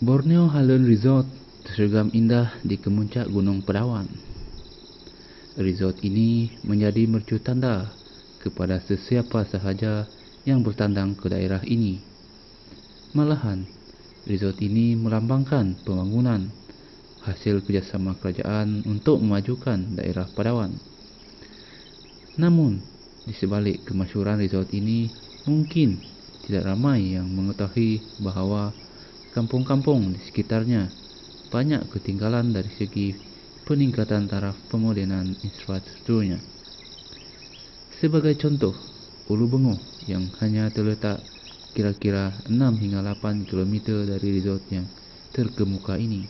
Borneo Highland Resort tersergam indah di kemuncak Gunung Pedawan. Resort ini menjadi mercu tanda kepada sesiapa sahaja yang bertandang ke daerah ini. Malahan, resort ini melambangkan pembangunan hasil kerjasama kerajaan untuk memajukan daerah Pedawan. Namun, di sebalik kemasyhuran resort ini, mungkin tidak ramai yang mengetahui bahawa kampung-kampung di sekitarnya banyak ketinggalan dari segi peningkatan taraf pemodenan infrastrukturnya. Sebagai contoh, Ulu Bengoh yang hanya terletak kira-kira 6 hingga 8 km dari resort yang terkemuka ini.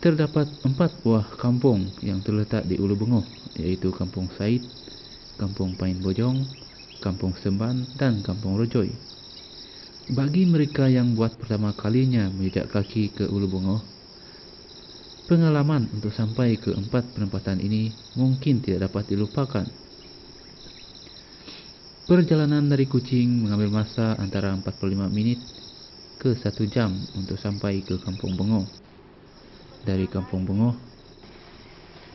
Terdapat 4 buah kampung yang terletak di Ulu Bengoh, iaitu Kampung Said, Kampung Pain Bojong, Kampung Semban dan Kampung Rojoy. Bagi mereka yang buat pertama kalinya menjejak kaki ke Ulu Bengoh, pengalaman untuk sampai ke 4 penempatan ini mungkin tidak dapat dilupakan. Perjalanan dari Kuching mengambil masa antara 45 minit ke 1 jam untuk sampai ke Kampung Bengoh. Dari Kampung Bengoh,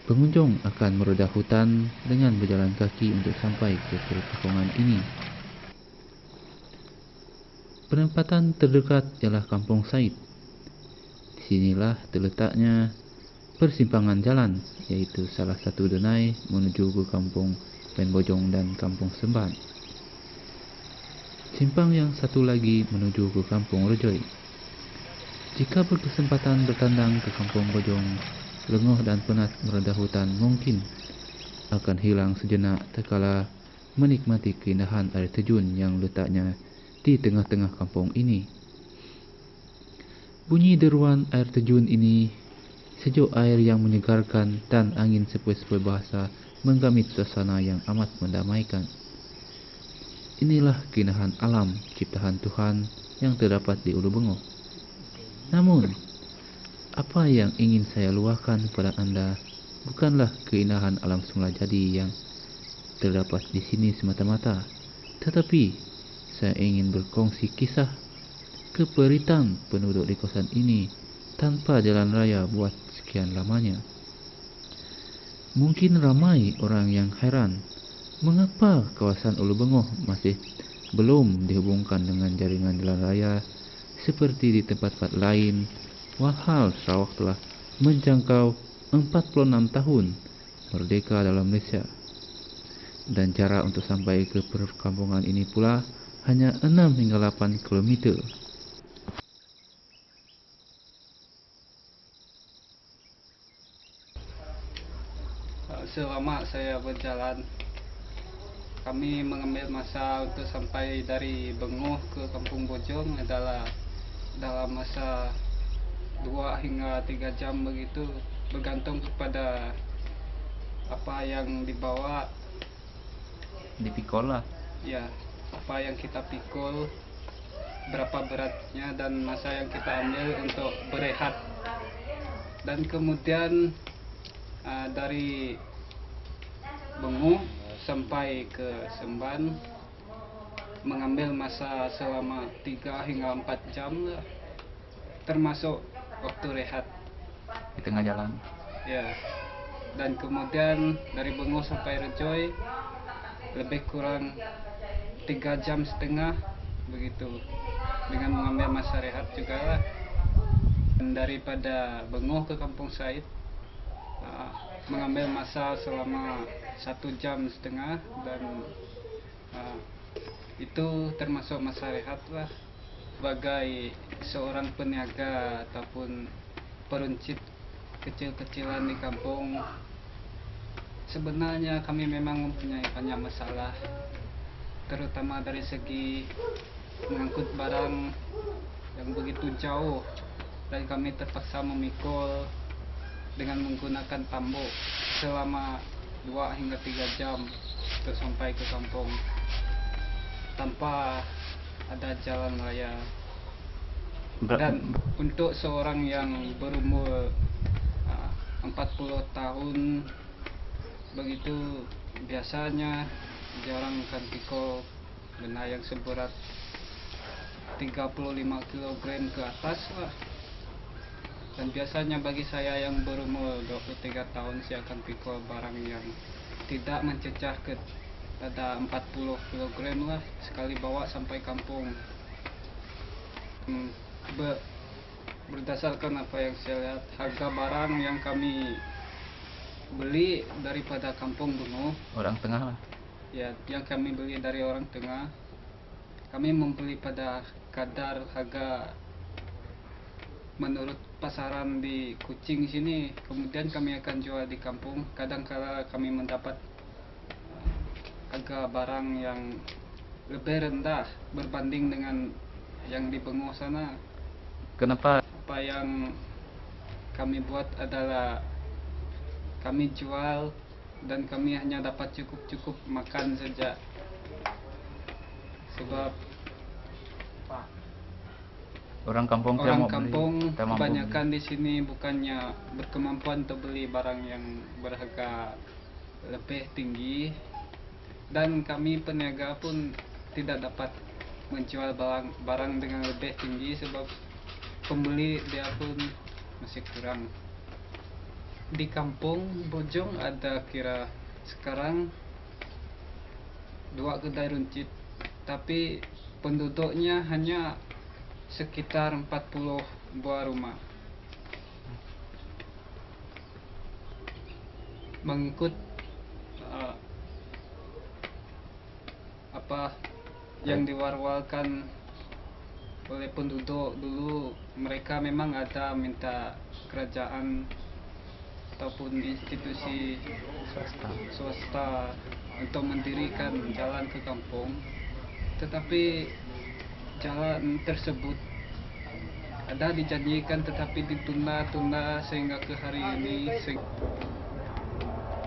pengunjung akan merodah hutan dengan berjalan kaki untuk sampai ke perkampungan ini. Penempatan terdekat ialah Kampung Said. Di sinilah terletaknya persimpangan jalan, iaitu salah satu denai menuju ke Kampung Pain Bojong dan Kampung Semban. Simpang yang satu lagi menuju ke Kampung Rojoy. Jika berkesempatan bertandang ke Kampung Bojong, lengoh dan penat meredah hutan mungkin akan hilang sejenak tatkala menikmati keindahan air terjun yang letaknya di tengah-tengah kampung ini. Bunyi deruan air terjun ini, sejuk air yang menyegarkan dan angin sepoi-sepoi bahasa menggamit suasana yang amat mendamaikan. Inilah keindahan alam ciptaan Tuhan yang terdapat di Ulu Bengoh. Namun, apa yang ingin saya luahkan kepada anda bukanlah keindahan alam semula jadi yang terdapat di sini semata-mata, tetapi saya ingin berkongsi kisah keperitan penduduk di kawasan ini tanpa jalan raya buat sekian lamanya. Mungkin ramai orang yang heran mengapa kawasan Ulu Bengoh masih belum dihubungkan dengan jaringan jalan raya seperti di tempat-tempat lain, walhal Sarawak telah menjangkau 46 tahun merdeka dalam Malaysia. Dan jarak untuk sampai ke perkampungan ini pula hanya 6 hingga 8 km. Selama saya berjalan, kami mengambil masa untuk sampai dari Bengoh ke Kampung Bojong adalah dalam masa 2 hingga 3 jam begitu, bergantung kepada apa yang dibawa, Dipikul lah. ya, apa yang kita pikul, berapa beratnya dan masa yang kita ambil untuk berehat. Dan kemudian dari Bengoh sampai ke Semban mengambil masa selama 3 hingga 4 jam lah, termasuk waktu rehat Di tengah jalan. ya. Dan kemudian dari Bengoh sampai Rojoy lebih kurang 3 jam setengah begitu, dengan mengambil masa rehat juga lah. Dan daripada Bengoh ke Kampung Said mengambil masa selama 1 jam setengah, dan itu termasuk masa rehat lah. Sebagai seorang peniaga ataupun peruncit kecil-kecilan di kampung, sebenarnya kami memang mempunyai banyak masalah, terutama dari segi mengangkut barang yang begitu jauh, dan kami terpaksa memikul dengan menggunakan tambuk selama 2 hingga 3 jam untuk sampai ke kampung tanpa ada jalan raya. Dan untuk seorang yang berumur 40 tahun begitu, biasanya jarang akan pikul benda yang seberat 35 kg ke atas lah. Dan biasanya bagi saya yang berumur 23 tahun, saya akan pikul barang yang tidak mencecah ke ada 40 kg lah sekali bawa sampai kampung. Berdasarkan apa yang saya lihat, harga barang yang kami beli daripada kampung Bungo, Orang tengah lah. ya, yang kami beli dari orang tengah, kami membeli pada kadar harga menurut pasaran di Kucing sini. Kemudian kami akan jual di kampung. Kadang-kala kami mendapat harga barang yang lebih rendah berbanding dengan yang di Bengo sana. Kenapa? Apa yang kami buat adalah kami jual dan kami hanya dapat cukup makan saja. Sebab Orang kampung orang tidak mau kampung beli, tidak mampu kebanyakan di sini bukannya berkemampuan untuk beli barang yang berharga lebih tinggi, dan kami peniaga pun tidak dapat menjual barang dengan lebih tinggi sebab pembeli dia pun masih kurang. Di kampung Bojong ada kira sekarang 2 kedai runcit, tapi penduduknya hanya sekitar 40 buah rumah. Mengikut apa yang diwar-warkan oleh penduduk dulu, mereka memang ada minta kerajaan ataupun institusi swasta untuk mendirikan jalan ke kampung, tetapi jalan tersebut ada dijanjikan tetapi ditunda-tunda sehingga ke hari ini.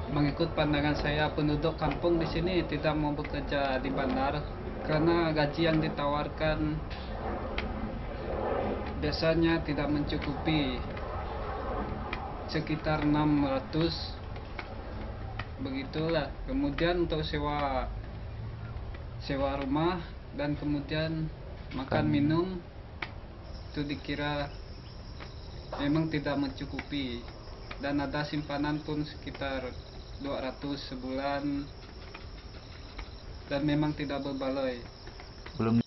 Mengikut pandangan saya, penduduk kampung di sini tidak mau bekerja di bandar karena gaji yang ditawarkan biasanya tidak mencukupi, sekitar 600 begitulah. Kemudian untuk sewa rumah dan kemudian makan minum itu dikira memang tidak mencukupi, dan ada simpanan pun sekitar 200 sebulan dan memang tidak berbaloi. belum.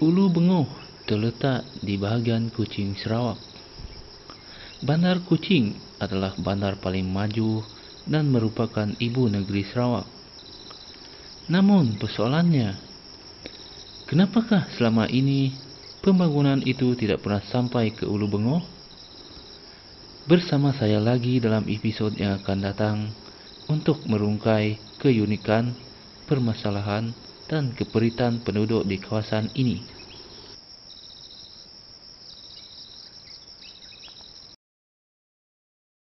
Ulu Bengo terletak di bahagian Kuching, Sarawak. Bandar Kuching adalah bandar paling maju dan merupakan ibu negeri Sarawak. Namun persoalannya, kenapakah selama ini pembangunan itu tidak pernah sampai ke Ulu Bengo? Bersama saya lagi dalam episod yang akan datang untuk merungkai keunikan, permasalahan dan keperitan penduduk di kawasan ini.